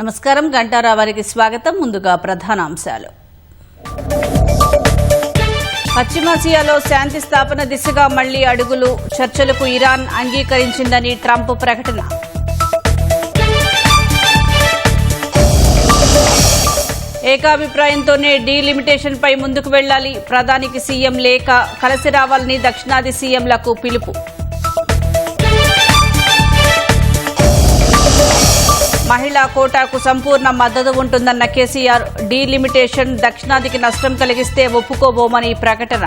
నమస్కారం. గంటారా వారికి స్వాగతం. ముందుగా ప్రధానాంశాలు. పశ్చిమాసియాలో శాంతి స్థాపన దిశగా మళ్లీ అడుగులు. చర్చలకు ఇరాన్ అంగీకరించిందని ట్రంప్ ప్రకటన. ఏకాభిప్రాయంతోనే డీలిమిటేషన్పై ముందుకు వెళ్లాలి. ప్రధానికి సీఎం లేఖ. కలిసి రావాలని దక్షిణాది సీఎంలకు పిలుపు. మహిళా కోటాకు సంపూర్ణ మద్దతు ఉంటుందన్న కేసీఆర్. డీలిమిటేషన్ దక్షిణాదికి నష్టం కలిగిస్తే ఒప్పుకోబోమని ప్రకటన.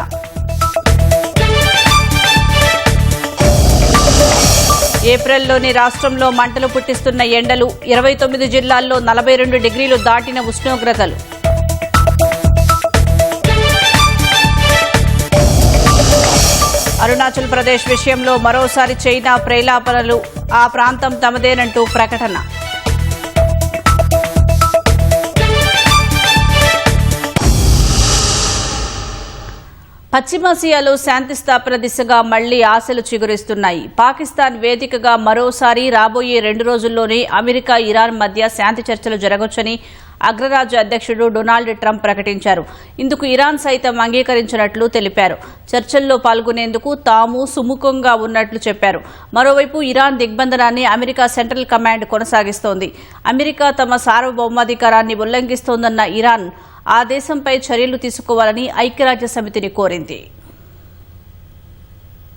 ఏప్రిల్లోని రాష్ట్రంలో మంటలు పుట్టిస్తున్న ఎండలు. 29 జిల్లాల్లో 42 డిగ్రీలు దాటిన ఉష్ణోగ్రతలు. అరుణాచల్ ప్రదేశ్ విషయంలో మరోసారి చైనా ప్రేలాపనలు. ఆ ప్రాంతం తమదేనంటూ ప్రకటన. పశ్చిమాసియాలో శాంతి స్థాపన దిశగా మళ్లీ ఆశలు చిగురిస్తున్నాయి. పాకిస్తాన్ వేదికగా మరోసారి రాబోయే 2 రోజుల్లోనే అమెరికా, ఇరాన్ మధ్య శాంతి చర్చలు జరగొచ్చని అగ్రరాజ్య అధ్యక్షుడు డొనాల్డ్ ట్రంప్ ప్రకటించారు. ఇందుకు ఇరాన్ సైతం అంగీకరించినట్లు తెలిపారు. చర్చల్లో పాల్గొనేందుకు తాము సుముఖంగా ఉన్నట్లు చెప్పారు. మరోవైపు ఇరాన్ దిగ్బంధనాన్ని అమెరికా సెంట్రల్ కమాండ్ కొనసాగిస్తోంది. అమెరికా తమ సార్వభౌమాధికారాన్ని ఉల్లంఘిస్తోందన్న ఇరాన్ ఆ దేశంపై చర్యలు తీసుకోవాలని ఐక్యరాజ్య సమితిని కోరింది.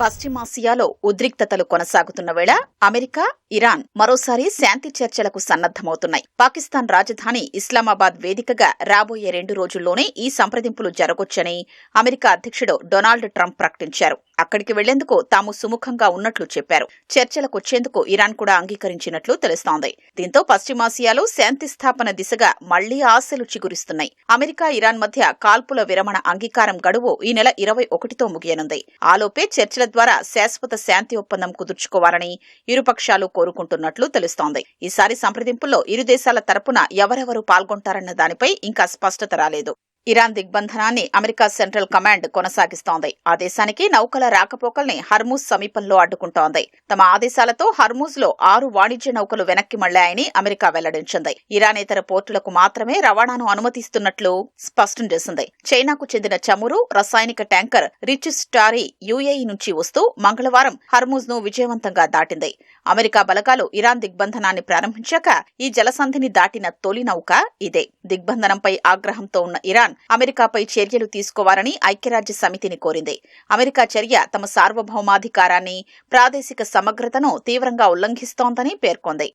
పశ్చిమాసియాలో ఉద్రిక్తతలు కొనసాగుతున్న వేళ అమెరికా, ఇరాన్ మరోసారి శాంతి చర్చలకు సన్నద్దమవుతున్నాయి. పాకిస్తాన్ రాజధాని ఇస్లామాబాద్ వేదికగా రాబోయే 2 రోజుల్లోనే ఈ సంప్రదింపులు జరగొచ్చని అమెరికా అధ్యక్షుడు డొనాల్డ్ ట్రంప్ ప్రకటించారు. అక్కడికి వెళ్లేందుకు తాము సుముఖంగా ఉన్నట్లు చెప్పారు. చర్చలకొచ్చేందుకు ఇరాన్ కూడా అంగీకరించినట్లు తెలుస్తోంది. దీంతో పశ్చిమాసియాలో శాంతి స్థాపన దిశగా మళ్లీ ఆశలు చిగురిస్తున్నాయి. అమెరికా, ఇరాన్ మధ్య కాల్పుల విరమణ అంగీకారం గడువు ఈ నెల 21తో ముగియనుంది. ఆలోపే చర్చల ద్వారా శాశ్వత శాంతి ఒప్పందం కుదుర్చుకోవాలని ఇరుపక్షాలు కోరుకుంటున్నట్లు తెలుస్తోంది. ఈసారి సంప్రదింపుల్లో ఇరు దేశాల తరపున ఎవరెవరు పాల్గొంటారన్న దానిపై ఇంకా స్పష్టత రాలేదు. ఇరాన్ దిగ్బంధనాన్ని అమెరికా సెంట్రల్ కమాండ్ కొనసాగిస్తోంది. ఆ దేశానికి నౌకల రాకపోకల్ని హర్మూజ్ సమీపంలో అడ్డుకుంటోంది. తమ ఆదేశాలతో హర్మూజ్ లో 6 వాణిజ్య నౌకలు వెనక్కి మళ్లాయని అమెరికా వెల్లడించింది. ఇరానేతర పోర్టులకు మాత్రమే రవాణాను అనుమతిస్తున్నట్లు స్పష్టం చేసింది. చైనాకు చెందిన చమురు, రసాయనిక ట్యాంకర్ రిచ్ స్టారీ యుఏఈ నుంచి వస్తూ మంగళవారం హర్మూజ్ ను విజయవంతంగా దాటింది. అమెరికా బలగాలు ఇరాన్ దిగ్బంధనాన్ని ప్రారంభించాక ఈ జలసంధిని దాటిన తొలి నౌక ఇదే. దిగ్బంధనంపై ఆగ్రహంతో ఉన్న ఇరాన్ అమెరికాపై చర్యలు తీసుకోవాలని ఐక్యరాజ్య సమితిని కోరింది. అమెరికా చర్య తమ సార్వభౌమాధికారాన్ని, ప్రాదేశిక సమగ్రతను తీవ్రంగా ఉల్లంఘిస్తోందని పేర్కొంది.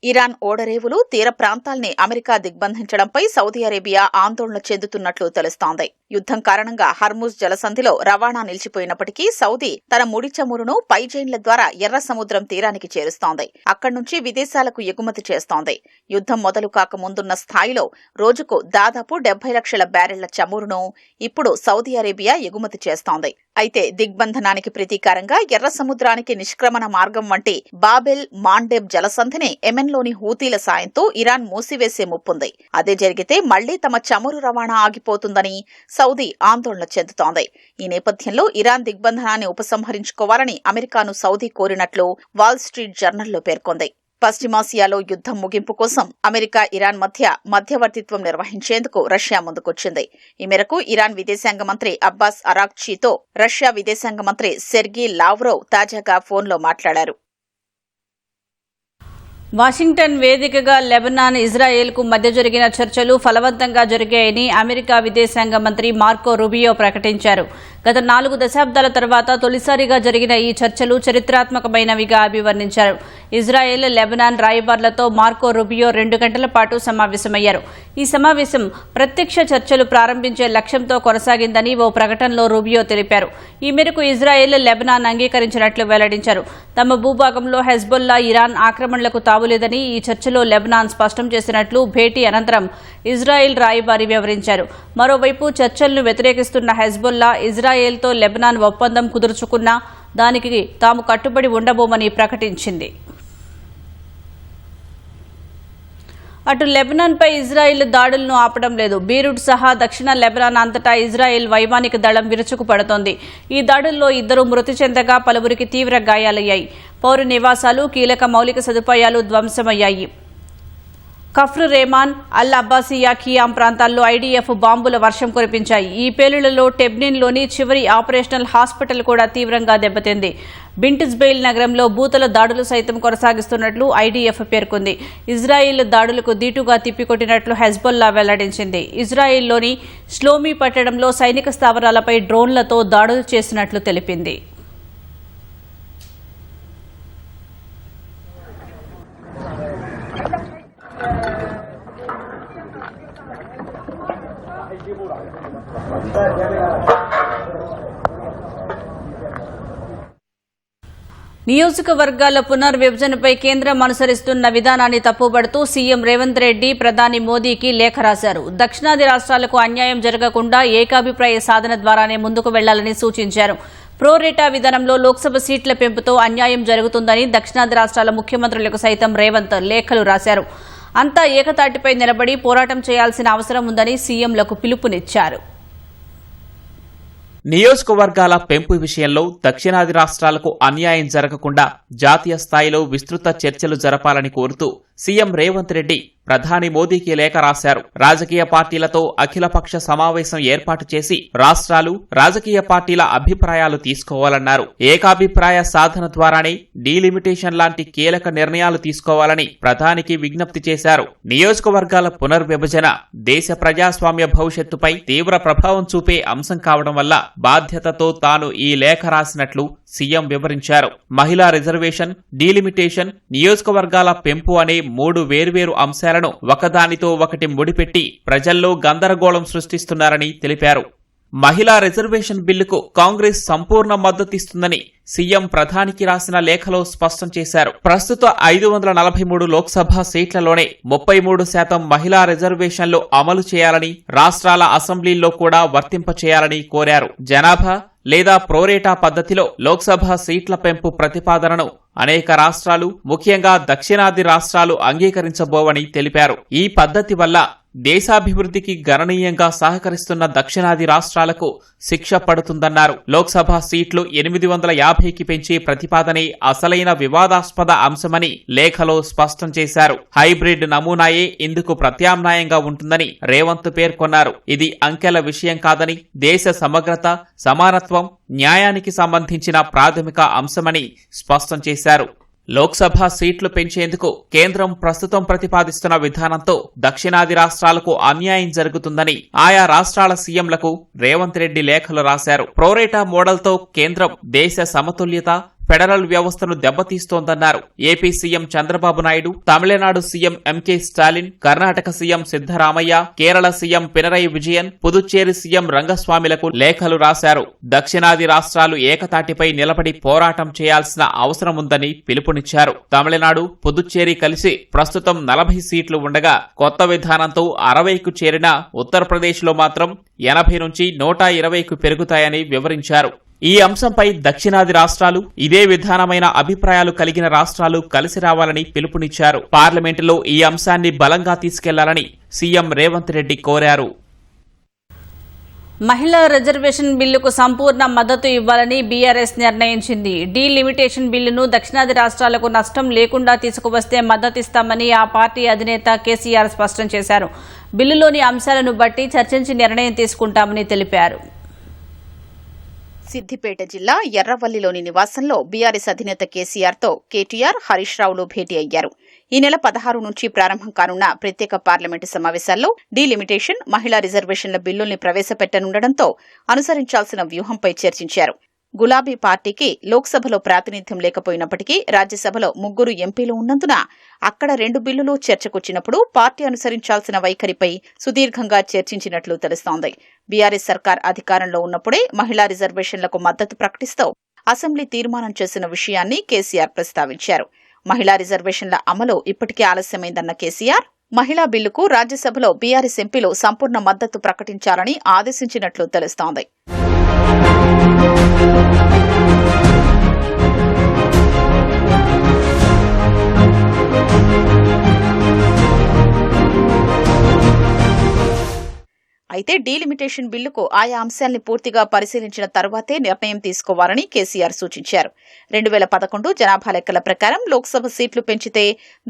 ఇరాన్ ఓడరేవులు, తీర ప్రాంతాల్ని అమెరికా దిగ్బంధించడంపై సౌదీ అరేబియా ఆందోళన చెందుతున్నట్లు తెలుస్తోంది. యుద్దం కారణంగా హర్మూజ్ జలసంధిలో రవాణా నిలిచిపోయినప్పటికీ సౌదీ తన ముడి చమురును పైజైన్ల ద్వారా ఎర్ర సముద్రం తీరానికి చేరుస్తోంది. అక్కడి నుంచి విదేశాలకు ఎగుమతి చేస్తోంది. యుద్దం మొదలు కాక ముందున్న స్థాయిలో రోజుకు దాదాపు 70 లక్షల బ్యారెళ్ల చమురును ఇప్పుడు సౌదీ అరేబియా ఎగుమతి చేస్తోంది. అయితే దిగ్బంధనానికి ప్రతీకారంగా ఎర్ర సముద్రానికి నిష్క్రమణ మార్గం వంటి బాబెల్ మాండెబ్ జలసంధిని యెమెన్లోని హూతీల సాయంతో ఇరాన్ మూసివేసే ముప్పుంది. అదే జరిగితే మళ్లీ తమ చమురు రవాణా ఆగిపోతుందని సౌదీ ఆందోళన చెందుతోంది. ఈ నేపథ్యంలో ఇరాన్ దిగ్బంధనాన్ని ఉపసంహరించుకోవాలని అమెరికాను సౌదీ కోరినట్లు వాల్ స్ట్రీట్ జర్నల్లో పేర్కొంది. పశ్చిమాసియాలో యుద్దం ముగింపు కోసం అమెరికా, ఇరాన్ మధ్య మధ్యవర్తిత్వం నిర్వహించేందుకు రష్యా ముందుకొచ్చింది. ఈ మేరకు ఇరాన్ విదేశాంగ మంత్రి అబ్బాస్ అరాక్చీతో రష్యా విదేశాంగ మంత్రి సెర్గీ లావ్రోవ్ తాజాగా ఫోన్లో మాట్లాడారు. వాషింగ్టన్ వేదికగా లెబనాన్, ఇజ్రాయెల్కు మధ్య జరిగిన చర్చలు ఫలవంతంగా జరిగాయని అమెరికా విదేశాంగ మంత్రి మార్కో రూబియో ప్రకటించారు. గత 4 దశాబ్దాల తర్వాత తొలిసారిగా జరిగిన ఈ చర్చలు చరిత్రాత్మకమైనవిగా అభివర్ణించారు. ఇజ్రాయెల్, లెబనాన్ రాయబారులతో మార్కో రూబియో 2 గంటల పాటు సమావేశమయ్యారు. ఈ సమావేశం ప్రత్యక్ష చర్చలు ప్రారంభించే లక్ష్యంతో కొనసాగిందని ఓ ప్రకటనలో రూబియో తెలిపారు. ఈ మేరకు ఇజ్రాయెల్, లెబనాన్ అంగీకరించినట్లు వెల్లడించారు. తమ భూభాగంలో హెజ్బొల్లా, ఇరాన్ ఆక్రమణలకు తావులేదని ఈ చర్చలో లెబనాన్ స్పష్టం చేసినట్లు భేటీ అనంతరం ఇజ్రాయెల్ రాయబారి వివరించారు. మరోవైపు చర్చలను వ్యతిరేకిస్తున్న హెజ్బొల్లా ఇజ్రాయెల్తో లెబనాన్ ఒప్పందం కుదుర్చుకున్నా దానికి తాము కట్టుబడి ఉండబోమని ప్రకటించింది. అటు లెబనాన్పై ఇజ్రాయెల్ దాడులను ఆపడం లేదు. బీరూట్ సహా దక్షిణ లెబనాన్ అంతటా ఇజ్రాయెల్ వైమానిక దళం విరుచుకుపడుతోంది. ఈ దాడుల్లో 2 మృతి చెందగా పలువురికి తీవ్ర గాయాలయ్యాయి. పౌర నివాసాలు, కీలక మౌలిక సదుపాయాలు ధ్వంసమయ్యాయి. కఫ్ర్ రేమాన్, అల్ అబ్బాసియా, ఖియాం ప్రాంతాల్లో ఐడీఎఫ్ బాంబుల వర్షం కురిపించాయి. ఈ పేలుళ్లలో టెబ్నిన్లోని చివరి ఆపరేషనల్ హాస్పిటల్ కూడా తీవ్రంగా దెబ్బతింది. బింటిజ్బెయిల్ నగరంలో బూతల దాడులు సైతం కొనసాగిస్తున్నట్లు ఐడీఎఫ్ పేర్కొంది. ఇజ్రాయిల్ దాడులకు దీటుగా తిప్పికొట్టినట్లు హెజ్బొల్లా వెల్లడించింది. ఇజ్రాయిల్లోని స్లోమీ పట్టణంలో సైనిక స్థావరాలపై డ్రోన్లతో దాడులు చేసినట్లు తెలిపింది. నియోజకవర్గాల పునర్విభజనపై కేంద్రం అనుసరిస్తున్న విధానాన్ని తప్పుబడుతూ సీఎం రేవంత్ రెడ్డి ప్రధాని మోదీకి లేఖ రాశారు. దక్షిణాది రాష్ట్రాలకు అన్యాయం జరగకుండా ఏకాభిప్రాయ సాధన ద్వారానే ముందుకు వెళ్లాలని సూచించారు. ప్రోరేటా విధానంలో లోక్సభ సీట్ల పెంపుతో అన్యాయం జరుగుతుందని దక్షిణాది రాష్ట్రాల ముఖ్యమంత్రులకు సైతం రేవంత్ లేఖలు రాశారు. అంతా ఏకతాటిపై నిలబడి పోరాటం చేయాల్సిన అవసరం ఉందని సీఎంలకు పిలుపునిచ్చారు. నియోజకవర్గాల పెంపు విషయంలో దక్షిణాది రాష్ట్రాలకు అన్యాయం జరగకుండా జాతీయ స్థాయిలో విస్తృత చర్చలు జరపాలని కోరుతూ సీఎం రేవంత్ రెడ్డి ప్రధాని మోదీకి లేఖ రాశారు. రాజకీయ పార్టీలతో అఖిలపక్ష సమావేశం ఏర్పాటు చేసి రాష్ట్రాలు, రాజకీయ పార్టీల అభిప్రాయాలు తీసుకోవాలన్నారు. ఏకాభిప్రాయ సాధన ద్వారానే డీలిమిటేషన్ లాంటి కీలక నిర్ణయాలు తీసుకోవాలని ప్రధానికి విజ్ఞప్తి చేశారు. నియోజకవర్గాల పునర్విభజన దేశ ప్రజాస్వామ్య భవిష్యత్తుపై తీవ్ర ప్రభావం చూపే అంశం కావడం వల్ల బాధ్యతతో తాను ఈ లేఖ రాసినట్లు సీఎం వివరించారు. మహిళా రిజర్వేషన్, డీలిమిటేషన్, నియోజకవర్గాల పెంపు అనే 3 వేర్వేరు అంశాలను ఒకదానితో ఒకటి ముడిపెట్టి ప్రజల్లో గందరగోళం సృష్టిస్తున్నారని తెలిపారు. మహిళా రిజర్వేషన్ బిల్లుకు కాంగ్రెస్ సంపూర్ణ మద్దతిస్తుందని సీఎం ప్రధానికి రాసిన లేఖలో స్పష్టం చేశారు. ప్రస్తుత 543 లోక్సభ సీట్లలోనే 33% మహిళా రిజర్వేషన్లు అమలు చేయాలని, రాష్ట్రాల అసెంబ్లీల్లో కూడా వర్తింపచేయాలని కోరారు. జనాభా లేదా ప్రోరేటా పద్ధతిలో లోక్సభ సీట్ల పెంపు ప్రతిపాదనను అనేక రాష్ట్రాలు, ముఖ్యంగా దక్షిణాది రాష్ట్రాలు అంగీకరించబోవని తెలిపారు. ఈ పద్ధతి వల్ల దేశాభివృద్ధికి గణనీయంగా సహకరిస్తున్న దక్షిణాది రాష్ట్రాలకు శిక్ష పడుతుందన్నారు. లోక్సభ సీట్లు 850కి పెంచే ప్రతిపాదనే అసలైన వివాదాస్పద అంశమని లేఖలో స్పష్టం చేశారు. హైబ్రిడ్ నమూనాయే ఇందుకు ప్రత్యామ్నాయంగా ఉంటుందని రేవంత్ పేర్కొన్నారు. ఇది అంకెల విషయం కాదని, దేశ సమగ్రత, సమానత్వం, న్యాయానికి సంబంధించిన ప్రాథమిక అంశమని స్పష్టం చేశారు. లోక్సభ సీట్లు పెంచేందుకు కేంద్రం ప్రస్తుతం ప్రతిపాదిస్తున్న విధానంతో దక్షిణాది రాష్ట్రాలకు అన్యాయం జరుగుతుందని ఆయా రాష్ట్రాల సీఎంలకు రేవంత్ రెడ్డి లేఖలు రాశారు. ప్రోరేటా మోడల్తో కేంద్రం దేశ సమతుల్యత, ఫెడరల్ వ్యవస్థను దెబ్బతీస్తోందన్నారు. AP CM Chandrababu Naidu, Tamil Nadu CM MK Stalin, Karnataka CM Siddaramaiah, Kerala CM Pinarayi Vijayan, Puducherry CM రంగస్వామిలకు లేఖలు రాశారు. దక్షిణాది రాష్ట్రాలు ఏకతాటిపై నిలబడి పోరాటం చేయాల్సిన అవసరముందని పిలుపునిచ్చారు. తమిళనాడు, పుదుచ్చేరి కలిసి ప్రస్తుతం 40 సీట్లు ఉండగా కొత్త విధానంతో 60కు చేరిన ఉత్తరప్రదేశ్లో మాత్రం 80 నుంచి 120కు పెరుగుతాయని వివరించారు. ఈ అంశంపై దక్షిణాది రాష్ట్రాలు, ఇదే విధానమైన అభిప్రాయాలు కలిగిన రాష్ట్రాలు కలిసి రావాలని పిలుపునిచ్చారు. పార్లమెంటులో ఈ అంశాన్ని బలంగా తీసుకెళ్లాలని సీఎం రేవంత్ రెడ్డి కోరారు. మహిళా రిజర్వేషన్ బిల్లుకు సంపూర్ణ మద్దతు ఇవ్వాలని బీఆర్ఎస్ నిర్ణయించింది. డీలిమిటేషన్ బిల్లును దక్షిణాది రాష్ట్రాలకు నష్టం లేకుండా తీసుకువస్తే మద్దతిస్తామని ఆ పార్టీ అధినేత కేసీఆర్ స్పష్టం చేశారు. బిల్లులోని అంశాలను బట్టి చర్చించి నిర్ణయం తీసుకుంటామని తెలిపారు. సిద్దిపేట జిల్లా ఎర్రవల్లిలోని నివాసంలో బీఆర్ఎస్ అధినేత కేసీఆర్తో కేటీఆర్, హరీష్ రావులు భేటీ అయ్యారు. ఈ నెల 16 నుంచి ప్రారంభం కానున్న ప్రత్యేక పార్లమెంటు సమావేశాల్లో డీలిమిటేషన్, మహిళా రిజర్వేషన్ల బిల్లుల్ని ప్రవేశపెట్టనుండటంతో అనుసరించాల్సిన వ్యూహంపై చర్చించారు. గులాబీ పార్టీకి లోక్సభలో ప్రాతినిధ్యం లేకపోయినప్పటికీ రాజ్యసభలో 3 ఎంపీలు ఉన్నందున అక్కడ 2 బిల్లులు చర్చకొచ్చినప్పుడు పార్టీ అనుసరించాల్సిన వైఖరిపై సుదీర్ఘంగా చర్చించినట్లు తెలుస్తోంది. బీఆర్ఎస్ సర్కార్ అధికారంలో ఉన్నప్పుడే మహిళా రిజర్వేషన్లకు మద్దతు ప్రకటిస్తూ అసెంబ్లీ తీర్మానం చేసిన విషయాన్ని కేసీఆర్ ప్రస్తావించారు. మహిళా రిజర్వేషన్ల అమలు ఇప్పటికే ఆలస్యమైందన్న కేసీఆర్, మహిళా బిల్లుకు రాజ్యసభలో బీఆర్ఎస్ ఎంపీలు సంపూర్ణ మద్దతు ప్రకటించాలని ఆదేశించినట్లు తెలుస్తోంది. అయితే డీలిమిటేషన్ బిల్లుకు ఆయా అంశాల్ని పూర్తిగా పరిశీలించిన తర్వాతే నిర్ణయం తీసుకోవాలని కేసీఆర్ సూచించారు. 2011 జనాభా లెక్కల ప్రకారం లోక్సభ సీట్లు పెంచితే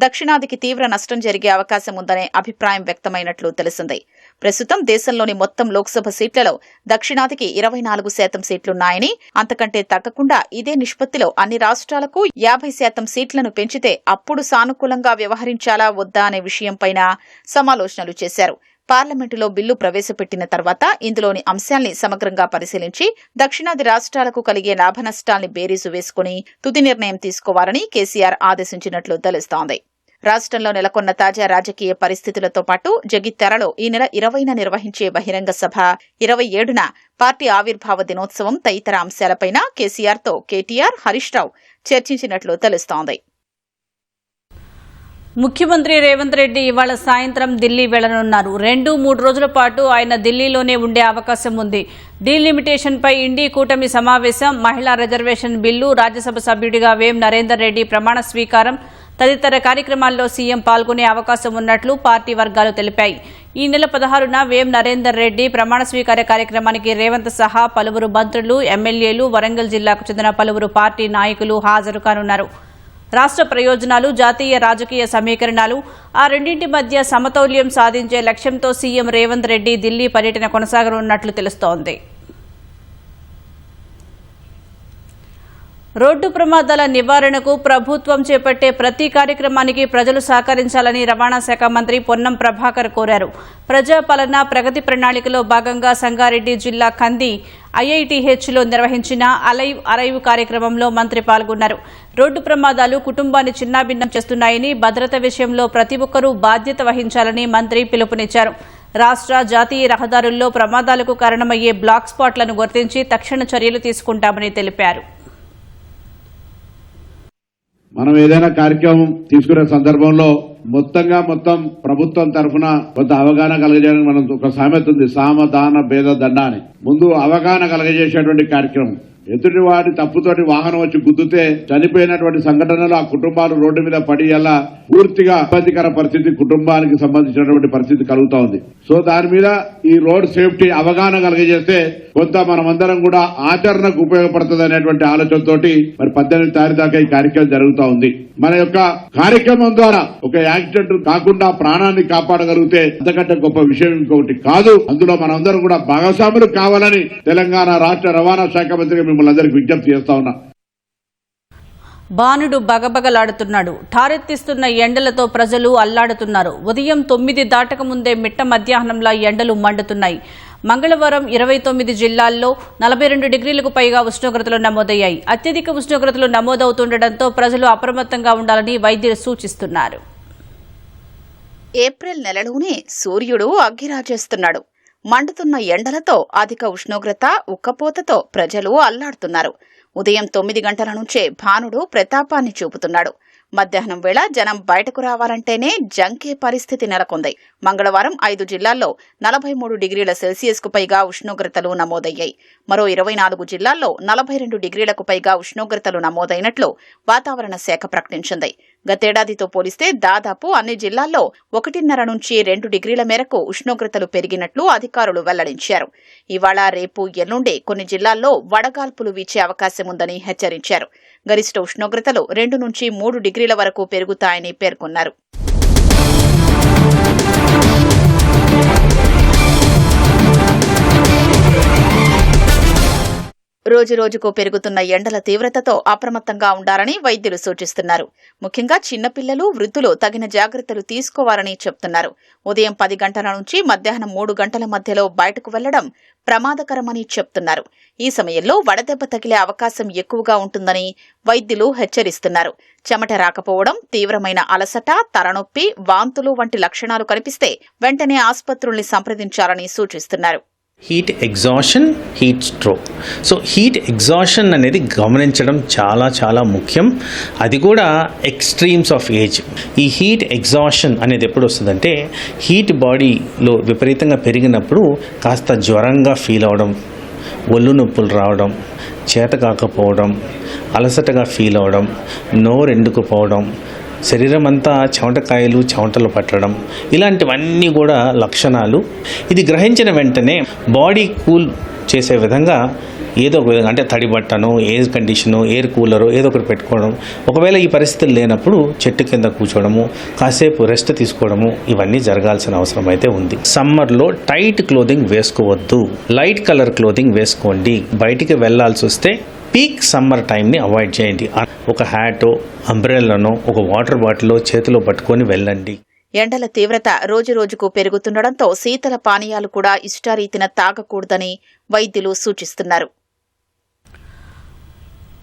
దక్షిణాదికి తీవ్ర నష్టం జరిగే అవకాశం ఉందనే అభిప్రాయం వ్యక్తమైనట్లు తెలిసింది. ప్రస్తుతం దేశంలోని మొత్తం లోక్సభ సీట్లలో దక్షిణాదికి 24% సీట్లున్నాయని, అంతకంటే తగ్గకుండా ఇదే నిష్పత్తిలో అన్ని రాష్ట్రాలకు 50% సీట్లను పెంచితే అప్పుడు సానుకూలంగా వ్యవహరించాలా వద్దా అనే విషయంపైన సమాలోచనలు చేశారు. పార్లమెంటులో బిల్లు ప్రవేశపెట్టిన తర్వాత ఇందులోని అంశాల్ని సమగ్రంగా పరిశీలించి దక్షిణాది రాష్ట్రాలకు కలిగే లాభనష్టాల్ని బేరీజు వేసుకుని తుది నిర్ణయం తీసుకోవాలని కేసీఆర్ ఆదేశించినట్లు తెలుస్తోంది. రాష్ట్రంలో నెలకొన్న తాజా రాజకీయ పరిస్థితులతో పాటు జగిత్యాలలో ఈ నెల 20న నిర్వహించే బహిరంగ సభ, 27న పార్టీ ఆవిర్భావ దినోత్సవం తదితర అంశాలపైన కేసీఆర్తో కేటీఆర్, హరీష్ రావు చర్చించినట్లు తెలుస్తోంది. ముఖ్యమంత్రి రేవంత్ రెడ్డి ఇవాళ సాయంత్రం ఢిల్లీ వెళ్లనున్నారు. 2-3 రోజుల పాటు ఆయన ఢిల్లీలోనే ఉండే అవకాశం ఉంది. డీలిమిటేషన్పై ఇండీ కూటమి సమావేశం, మహిళా రిజర్వేషన్ బిల్లు, రాజ్యసభ సభ్యుడిగా వేం నరేందర్ రెడ్డి ప్రమాణ స్వీకారం తదితర కార్యక్రమాల్లో సీఎం పాల్గొనే అవకాశం ఉన్నట్లు పార్టీ వర్గాలు తెలిపాయి. ఈ నెల 16న వేం నరేందర్ రెడ్డి ప్రమాణ స్వీకార కార్యక్రమానికి రేవంత్ సహా పలువురు మంత్రులు, ఎమ్మెల్యేలు, వరంగల్ జిల్లాకు చెందిన పలువురు పార్టీ నాయకులు హాజరు కానున్నారు. రాష్ట్ర ప్రయోజనాలు, జాతీయ రాజకీయ సమీకరణాలు, ఆ రెండింటి మధ్య సమతౌల్యం సాధించే లక్ష్యంతో సీఎం రేవంత్ రెడ్డి ఢిల్లీ పర్యటన కొనసాగనున్నట్లు తెలుస్తోంది. రోడ్డు ప్రమాదాల నివారణకు ప్రభుత్వం చేపట్టే ప్రతి కార్యక్రమానికి ప్రజలు సహకరించాలని రవాణా శాఖ మంత్రి పొన్నం ప్రభాకర్ కోరారు. ప్రజాపాలన ప్రగతి ప్రణాళికలో భాగంగా సంగారెడ్డి జిల్లా కంది ఐఐటీహెచ్లో నిర్వహించిన అరైవ్ కార్యక్రమంలో మంత్రి పాల్గొన్నారు. రోడ్డు ప్రమాదాలు కుటుంబాన్ని చిన్నాభిన్నం చేస్తున్నాయని, భద్రత విషయంలో ప్రతి ఒక్కరూ బాధ్యత వహించాలని మంత్రి పిలుపునిచ్చారు. రాష్ట్ర, జాతీయ రహదారుల్లో ప్రమాదాలకు కారణమయ్యే బ్లాక్ స్పాట్లను గుర్తించి తక్షణ చర్యలు తీసుకుంటామని తెలిపారు. మనం ఏదైనా కార్యక్రమం తీసుకునే సందర్భంలో మొత్తం ప్రభుత్వం తరఫున కొంత అవగాహన కలగజేయడానికి మనం ఒక సామెత ఉంది, సామ దాన భేద దండ అని. ముందు అవగాహన కలగజేసేటువంటి కార్యక్రమం. ఎదుటి వాడి తప్పుతోటి వాహనం వచ్చి గుద్దుతే చనిపోయినటువంటి సంఘటనలు ఆ కుటుంబాలు రోడ్డు మీద పడి అలా పూర్తిగా ఇబ్బందికర పరిస్థితి కుటుంబానికి సంబంధించినటువంటి పరిస్థితి కలుగుతా ఉంది. సో దాని మీద ఈ రోడ్ సేఫ్టీ అవగాహన కలగజేస్తే కొంత మనమందరం కూడా ఆచరణకు ఉపయోగపడుతుంది అనేటువంటి ఆలోచనతో మరి 18 తారీఖు దాకా ఈ కార్యక్రమం జరుగుతూ ఉంది. మన యొక్క కార్యక్రమం ద్వారా ఒక యాక్సిడెంట్ కాకుండా ప్రాణాన్ని కాపాడగలిగితే అంతకంటే గొప్ప విషయం ఇంకొకటి కాదు. అందులో మనందరం కూడా భాగస్వాములు కావాలని తెలంగాణ రాష్ట్ర రవాణా శాఖ మంత్రిగా మిమ్మల్ని అందరికీ విజ్ఞప్తి చేస్తా ఉన్నా. బాణుడు బగబగలాడుతున్నాడు. ఠారెత్తిస్తున్న ఎండలతో ప్రజలు అల్లాడుతున్నారు. ఉదయం 9 దాటక ముందే మిట్ట మధ్యాహ్నంలా ఎండలు మండుతున్నాయి. మంగళవారం 29 జిల్లాల్లో 42 డిగ్రీలకు పైగా ఉష్ణోగ్రతలు నమోదయ్యాయి. అత్యధిక ఉష్ణోగ్రతలు నమోదవుతుండటంతో ప్రజలు అప్రమత్తంగా ఉండాలని వైద్యులు సూచిస్తున్నారు. ఏప్రిల్ నెలలోనే సూర్యుడు అగ్గిరాజేస్తున్నాడు. మండుతున్న ఎండలతో, అధిక ఉష్ణోగ్రత, ఉక్కపోతతో ప్రజలు అల్లాడుతున్నారు. ఉదయం 9 గంటల నుంచే భానుడు ప్రతాపాన్ని చూపుతున్నాడు. మధ్యాహ్నం వేళ జనం బయటకు రావాలంటేనే జంకే పరిస్థితి నెలకొంది. మంగళవారం 5 జిల్లాల్లో 43 డిగ్రీల సెల్సియస్కు పైగా ఉష్ణోగ్రతలు నమోదయ్యాయి. మరో 24 జిల్లాల్లో 42 డిగ్రీలకు పైగా ఉష్ణోగ్రతలు నమోదైనట్లు వాతావరణ శాఖ ప్రకటించింది. గతేడాదితో పోలిస్తే దాదాపు అన్ని జిల్లాల్లో 1.5 నుంచి 2 డిగ్రీల మేరకు ఉష్ణోగ్రతలు పెరిగినట్లు అధికారులు వెల్లడించారు. ఇవాళ, రేపు, ఎల్లుండి కొన్ని జిల్లాల్లో వడగాల్పులు వీచే అవకాశం ఉందని హెచ్చరించారు. గరిష్ట ఉష్ణోగ్రతలు 2 నుంచి 3 డిగ్రీల వరకు పెరుగుతాయని పేర్కొన్నారు. రోజురోజుకు పెరుగుతున్న ఎండల తీవ్రతతో అప్రమత్తంగా ఉండాలని వైద్యులు సూచిస్తున్నారు. ముఖ్యంగా చిన్నపిల్లలు, వృద్ధులు తగిన జాగ్రత్తలు తీసుకోవాలని చెప్తున్నారు. ఉదయం 10 గంటల నుంచి మధ్యాహ్నం 3 గంటల మధ్యలో బయటకు వెళ్లడం ప్రమాదకరమని చెప్తున్నారు. ఈ సమయంలో వడదెబ్బ తగిలే అవకాశం ఎక్కువగా ఉంటుందని వైద్యులు హెచ్చరిస్తున్నారు. చెమట రాకపోవడం, తీవ్రమైన అలసట, తలనొప్పి, వాంతులు వంటి లక్షణాలు కనిపిస్తే వెంటనే ఆసుపత్రుల్ని సంప్రదించాలని సూచిస్తున్నారు. Heat exhaustion, heat stroke. So heat exhaustion అనేది గమనించడం చాలా ముఖ్యం. అది కూడా ఎక్స్ట్రీమ్స్ ఆఫ్ ఏజ్. ఈ హీట్ ఎగ్జాషన్ అనేది ఎప్పుడు వస్తుందంటే హీట్ బాడీలో విపరీతంగా పెరిగినప్పుడు కాస్త జ్వరంగా ఫీల్ అవడం, ఒళ్ళు నొప్పులు రావడం, చేత కాకపోవడం, అలసటగా ఫీల్ అవడం, నోరు ఎండుకుపోవడం, శరీరం అంతా చెమటకాయలు చెమటలు పట్టడం, ఇలాంటివన్నీ కూడా లక్షణాలు. ఇది గ్రహించిన వెంటనే బాడీ కూల్ చేసే విధంగా ఏదో ఒక విధంగా, అంటే తడి బట్టను, ఎయిర్ కండిషను, ఎయిర్ కూలరు ఏదో ఒకటి పెట్టుకోవడం. ఒకవేళ ఈ పరిస్థితులు లేనప్పుడు చెట్టు కింద కూర్చోవడము, కాసేపు రెస్ట్ తీసుకోవడము, ఇవన్నీ జరగాల్సిన అవసరం అయితే ఉంది. సమ్మర్లో టైట్ క్లోదింగ్ వేసుకోవద్దు, లైట్ కలర్ క్లోదింగ్ వేసుకోండి. బయటికి వెళ్ళాల్సి వస్తే పీక్ సమ్మర్ టైంని అవాయిడ్ చేయండి. ఒక హ్యాటో, అంబ్రెల్లానో, ఒక వాటర్ బాటిల్ చేతిలో పట్టుకొని వెళ్ళండి. ఎండల తీవ్రత రోజురోజుకు పెరుగుతుండటంతో శీతల పానీయాలు కూడా ఇష్టారీతిన తాగకూడదని వైద్యులు సూచిస్తున్నారు.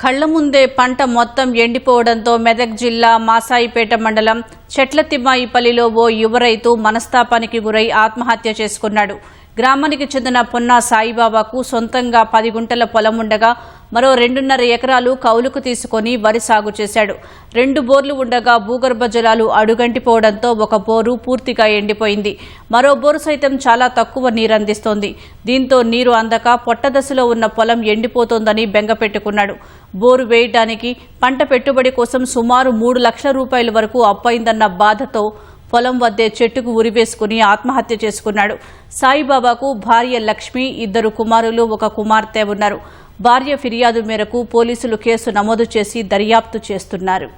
కళ్ల ముందే పంట మొత్తం ఎండిపోవడంతో మెదక్ జిల్లా మాసాయిపేట మండలం చెట్లతిమ్మాయిపల్లిలో ఓ యువ రైతు మనస్తాపానికి గురై ఆత్మహత్య చేసుకున్నాడు. గ్రామానికి చెందిన పొన్నా సాయిబాబాకు సొంతంగా 10 గుంటల పొలం ఉండగా మరో 2.5 ఎకరాలు కౌలుకు తీసుకుని వరి సాగు చేశాడు. 2 బోర్లు ఉండగా భూగర్భ జలాలు అడుగంటిపోవడంతో ఒక బోరు పూర్తిగా ఎండిపోయింది. మరో బోరు సైతం చాలా తక్కువ నీరందిస్తోంది. దీంతో నీరు అందక పొట్టదశలో ఉన్న పొలం ఎండిపోతోందని బెంగపెట్టుకున్నాడు. బోరు వేయడానికి పంట పెట్టుబడి కోసం సుమారు 3 లక్షల రూపాయల వరకు అప్పయిందన్న బాధతో పొలం వద్దే చెట్టుకు ఉరివేసుకుని ఆత్మహత్య చేసుకున్నాడు. సాయిబాబాకు భార్య లక్ష్మి, 2 కుమారులు, 1 కుమార్తె ఉన్నారు. భార్య ఫిర్యాదు మేరకు పోలీసులు కేసు నమోదు చేసి దర్యాప్తు చేస్తున్నారు.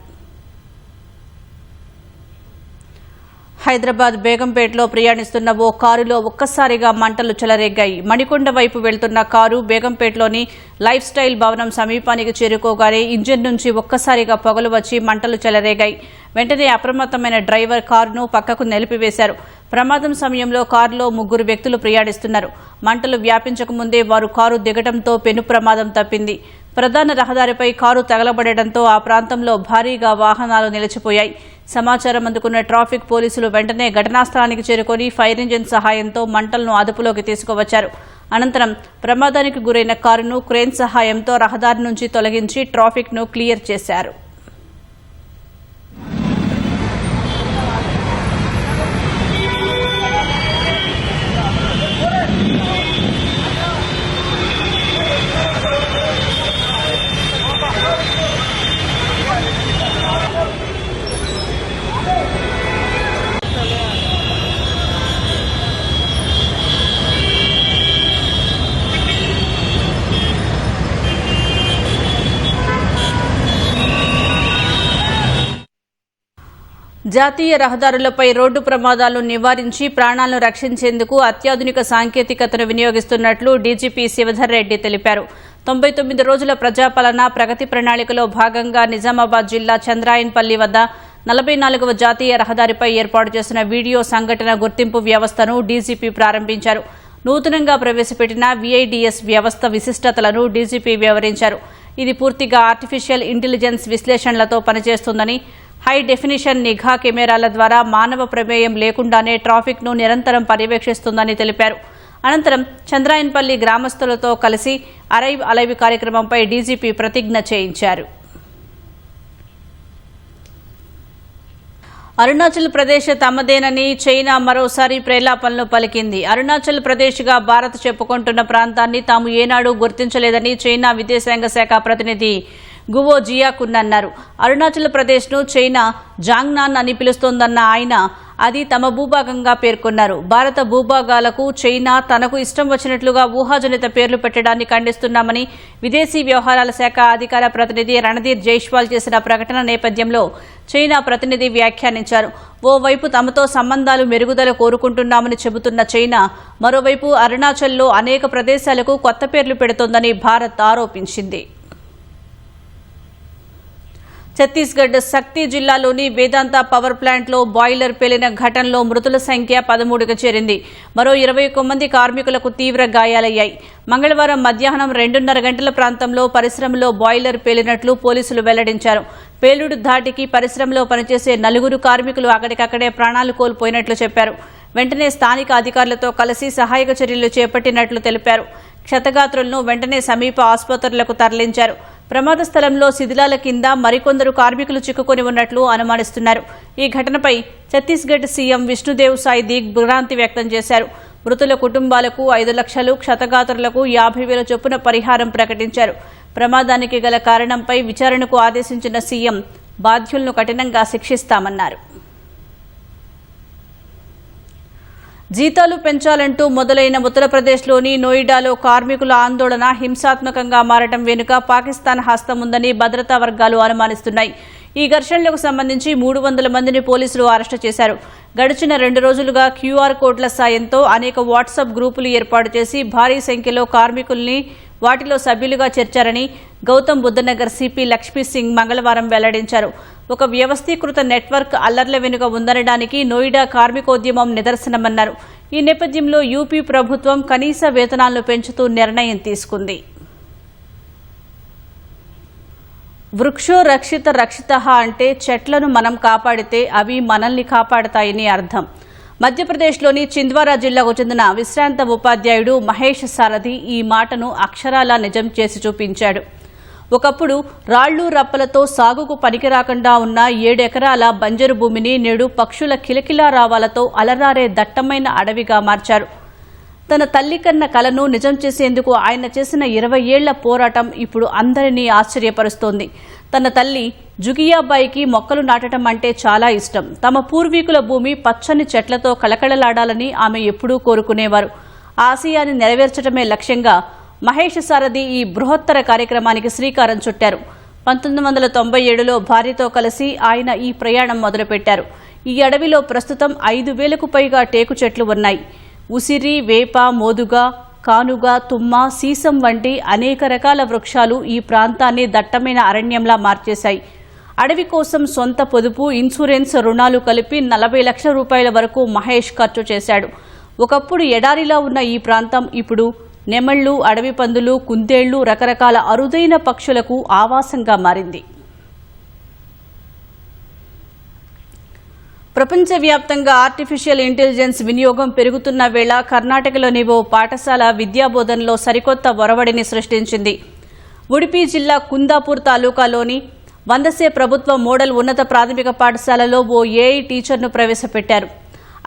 హైదరాబాద్ బేగంపేటలో ప్రయాణిస్తున్న ఓ కారులో ఒక్కసారిగా మంటలు చెలరేగాయి. మణికొండ వైపు వెళ్తున్న కారు బేగంపేటలోని లైఫ్ స్టైల్ భవనం సమీపానికి చేరుకోగానే ఇంజిన్ నుంచి ఒక్కసారిగా పొగలు వచ్చి మంటలు చెలరేగాయి. వెంటనే అప్రమత్తమైన డ్రైవర్ కారును పక్కకు నిలిపివేశారు. ప్రమాదం సమయంలో కారులో 3 వ్యక్తులు ప్రయాణిస్తున్నారు. మంటలు వ్యాపించకముందే వారు కారు దిగడంతో పెను ప్రమాదం తప్పింది. ప్రధాన రహదారిపై కారు తగలబడడంతో ఆ ప్రాంతంలో భారీగా వాహనాలు నిలిచిపోయాయి. సమాచారం అందుకున్న ట్రాఫిక్ పోలీసులు వెంటనే ఘటనా స్థలానికి చేరుకొని ఫైర్ ఇంజిన్ సహాయంతో మంటలను అదుపులోకి తీసుకువచ్చారు. అనంతరం ప్రమాదానికి గురైన కారును క్రేన్ సహాయంతో రహదారి నుంచి తొలగించి ట్రాఫిక్ను క్లియర్ చేశారు. జాతీయ రహదారులపై రోడ్డు ప్రమాదాలు నివారించి ప్రాణాలను రక్షించేందుకు అత్యాధునిక సాంకేతికతను వినియోగిస్తున్నట్లు డీజీపీ శివధర్ రెడ్డి తెలిపారు. 99 రోజుల ప్రజాపాలన ప్రగతి ప్రణాళికలో భాగంగా నిజామాబాద్ జిల్లా చంద్రాయన్పల్లి వద్ద 44వ జాతీయ రహదారిపై ఏర్పాటు చేసిన వీడియో సంఘటన గుర్తింపు వ్యవస్థను డీజీపీ ప్రారంభించారు. నూతనంగా ప్రవేశపెట్టిన వీఐడీఎస్ వ్యవస్థ విశిష్టతలను డీజీపీ వివరించారు. ఇది పూర్తిగా ఆర్టిఫిషియల్ ఇంటెలిజెన్స్ విశ్లేషణలతో పనిచేస్తుందని, హై డెఫినిషన్ నిఘా కెమెరాల ద్వారా మానవ ప్రమేయం లేకుండానే ట్రాఫిక్ను నిరంతరం పర్యవేక్షిస్తుందని తెలిపారు. అనంతరం చంద్రాయన్పల్లి గ్రామస్తులతో కలిసి అరైవ్ అలైవ్ కార్యక్రమంపై డీజీపీ ప్రతిజ్ఞ చేయించారు. అరుణాచల్ ప్రదేశ్ తమదేనని చైనా మరోసారి ప్రేలాపనలు పలికింది. అరుణాచల్ ప్రదేశ్గా భారత్ చెప్పుకుంటున్న ప్రాంతాన్ని తాము ఏనాడూ గుర్తించలేదని చైనా విదేశాంగ శాఖ ప్రతినిధి గువో జియాకున్ అన్నారు. అరుణాచల్ ప్రదేశ్ను చైనా జాంగ్నాన్ అని పిలుస్తోందన్న ఆయన అది తమ భూభాగంగా పేర్కొన్నారు. భారత భూభాగాలకు చైనా తనకు ఇష్టం వచ్చినట్లుగా ఊహాజనిత పేర్లు పెట్టడాన్ని ఖండిస్తున్నామని విదేశీ వ్యవహారాల శాఖ అధికార ప్రతినిధి రణధీర్ జైష్వాల్ చేసిన ప్రకటన నేపథ్యంలో చైనా ప్రతినిధి వ్యాఖ్యానించారు. ఓవైపు తమతో సంబంధాలు మెరుగుదల కోరుకుంటున్నామని చెబుతున్న చైనా మరోవైపు అరుణాచల్లో అనేక ప్రదేశాలకు కొత్త పేర్లు పెడుతోందని భారత్ ఆరోపించింది. ఛత్తీస్గఢ్ శక్తి జిల్లాలోని వేదాంత పవర్ ప్లాంట్లో బాయిలర్ పేలిన ఘటనలో మృతుల సంఖ్య 13కు చేరింది. మరో 21 మంది కార్మికులకు తీవ్ర గాయాలయ్యాయి. మంగళవారం మధ్యాహ్నం 2:30 గంటల ప్రాంతంలో పరిశ్రమలో బాయిలర్ పేలినట్లు పోలీసులు వెల్లడించారు. పేలుడు ధాటికి పరిశ్రమలో పనిచేసే 4 కార్మికులు అక్కడికక్కడే ప్రాణాలు కోల్పోయినట్లు చెప్పారు. వెంటనే స్థానిక అధికారులతో కలిసి సహాయక చర్యలు చేపట్టినట్లు తెలిపారు. క్షతగాత్రులను వెంటనే సమీప ఆసుపత్రులకు తరలించారు. ప్రమాద స్థలంలో శిథిలాల కింద మరికొందరు కార్మికులు చిక్కుకొని ఉన్నట్లు అనుమానిస్తున్నారు. ఈ ఘటనపై ఛత్తీస్గఢ్ సీఎం విష్ణుదేవ్ సాయ్ దిగ్భ్రాంతి వ్యక్తం చేశారు. మృతుల కుటుంబాలకు 5 లక్షలు, క్షతగాత్రులకు 50,000 చొప్పున పరిహారం ప్రకటించారు. ప్రమాదానికి గల కారణంపై విచారణకు ఆదేశించిన సీఎం బాధ్యులను కఠినంగా శిక్షిస్తామన్నారు. జీతాలు పెంచాలంటూ మొదలైన ఉత్తరప్రదేశ్లోని నోయిడాలో కార్మికుల ఆందోళన హింసాత్మకంగా మారటం వెనుక పాకిస్తాన్ హస్తం ఉందని భద్రతా వర్గాలు అనుమానిస్తున్నాయి. ఈ ఘర్షణలకు సంబంధించి 300 మందిని పోలీసులు అరెస్టు చేశారు. గడిచిన 2 రోజులుగా క్యూఆర్ కోడ్ల సాయంతో అనేక వాట్సాప్ గ్రూపులు ఏర్పాటు చేసి భారీ సంఖ్యలో కార్మికుల్ని వాటిలో సభ్యులుగా చేర్చారని గౌతమ్ బుద్ధనగర్ సిపి లక్ష్మీ సింగ్ మంగళవారం వెల్లడించారు. ఒక వ్యవస్థీకృత నెట్వర్క్ అల్లర్ల వెనుక ఉందనడానికి నోయిడా కార్మికోద్యమం నిదర్శనమన్నారు. ఈ నేపథ్యంలో యూపీ ప్రభుత్వం కనీస వేతనాలను పెంచుతూ నిర్ణయం తీసుకుంది. వృక్షో రక్షిత రక్షితః అంటే చెట్లను మనం కాపాడితే అవి మనల్ని కాపాడతాయని అర్థం. మధ్యప్రదేశ్లోని చింద్వారా జిల్లాకు చెందిన విశ్రాంత ఉపాధ్యాయుడు మహేష్ సారథి ఈ మాటను అక్షరాలా నిజం చేసి చూపించాడు. ఒకప్పుడు రాళ్లు రప్పలతో సాగుకు పనికిరాకుండా ఉన్న 7 ఎకరాల బంజరు భూమిని నేడు పక్షుల కిలకిలా రావాలతో అలరారే దట్టమైన అడవిగా మార్చారు. తన తల్లి కన్న కలను నిజం చేసేందుకు ఆయన చేసిన 20 ఏళ్ల పోరాటం ఇప్పుడు అందరినీ ఆశ్చర్యపరుస్తోంది. తన తల్లి జుగియాబాయికి మొక్కలు నాటడం అంటే చాలా ఇష్టం. తమ పూర్వీకుల భూమి పచ్చని చెట్లతో కళకళలాడాలని ఆమె ఎప్పుడూ కోరుకునేవారు. ఆశయాన్ని నెరవేర్చడమే లక్ష్యంగా మహేష్ సారథి ఈ బృహత్తర కార్యక్రమానికి శ్రీకారం చుట్టారు. 1997లో భార్యతో కలిసి ఆయన ఈ ప్రయాణం మొదలుపెట్టారు. ఈ అడవిలో ప్రస్తుతం 5,000కు పైగా టేకు చెట్లు ఉన్నాయి. ఉసిరి, వేప, మోదుగ, కానుగ, తుమ్మ, సీసం వంటి అనేక రకాల వృక్షాలు ఈ ప్రాంతాన్ని దట్టమైన అరణ్యంలా మార్చేశాయి. అడవి కోసం సొంత పొదుపు, ఇన్సూరెన్స్, రుణాలు కలిపి 40 లక్షల రూపాయల వరకు మహేష్ ఖర్చు చేశాడు. ఒకప్పుడు ఎడారిలా ఉన్న ఈ ప్రాంతం ఇప్పుడు నెమళ్లు, అడవి పందులు, కుందేళ్లు, రకరకాల అరుదైన పక్షులకు ఆవాసంగా మారింది. ప్రపంచవ్యాప్తంగా ఆర్టిఫిషియల్ ఇంటెలిజెన్స్ వినియోగం పెరుగుతున్న వేళ కర్ణాటకలోని ఓ పాఠశాల విద్యాబోధనలో సరికొత్త ఒరవడిని సృష్టించింది. ఉడిపి జిల్లా కుందాపూర్ తాలూకాలోని వందసే ప్రభుత్వ మోడల్ ఉన్నత ప్రాథమిక పాఠశాలలో ఓ ఏఐ టీచర్ను ప్రవేశపెట్టారు.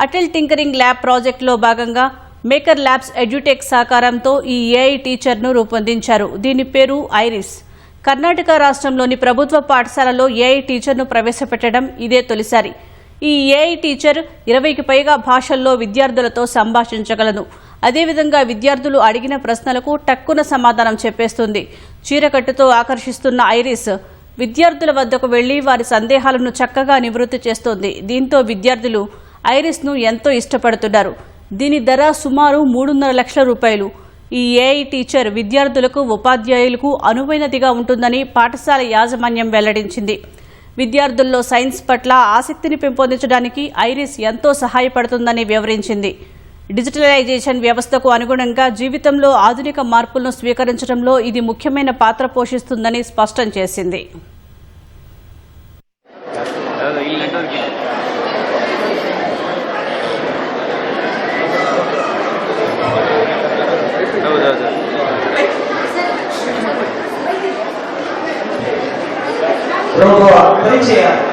అటల్ టింకరింగ్ ల్యాబ్ ప్రాజెక్టులో భాగంగా మేకర్ ల్యాబ్స్ ఎడ్యుటెక్ సహకారంతో ఈ ఏఐ టీచర్ను రూపొందించారు. దీని పేరు ఐరిస్. కర్ణాటక రాష్ట్రంలోని ప్రభుత్వ పాఠశాలలో ఏఐ టీచర్ను ప్రవేశపెట్టడం ఇదే తొలిసారి. ఈ ఏఐ టీచర్ 20కి పైగా భాషల్లో విద్యార్థులతో సంభాషించగలదు. అదేవిధంగా విద్యార్థులు అడిగిన ప్రశ్నలకు టక్కున సమాధానం చెప్పేస్తుంది. చీరకట్టుతో ఆకర్షిస్తున్న ఐరిస్ విద్యార్థుల వద్దకు వెళ్లి వారి సందేహాలను చక్కగా నివృత్తి చేస్తోంది. దీంతో విద్యార్థులు ఐరిస్ను ఎంతో ఇష్టపడుతున్నారు. దీని ధర సుమారు 3.5 లక్షల రూపాయలు. ఈ ఏఐ టీచర్ విద్యార్థులకు, ఉపాధ్యాయులకు అనువైనదిగా ఉంటుందని పాఠశాల యాజమాన్యం వెల్లడించింది. విద్యార్థుల్లో సైన్స్ పట్ల ఆసక్తిని పెంపొందించడానికి ఐరిస్ ఎంతో సహాయపడుతుందని వివరించింది. డిజిటలైజేషన్ వ్యవస్థకు అనుగుణంగా జీవితంలో ఆధునిక మార్పులను స్వీకరించడంలో ఇది ముఖ్యమైన పాత్ర పోషిస్తుందని స్పష్టం చేసింది. Robo,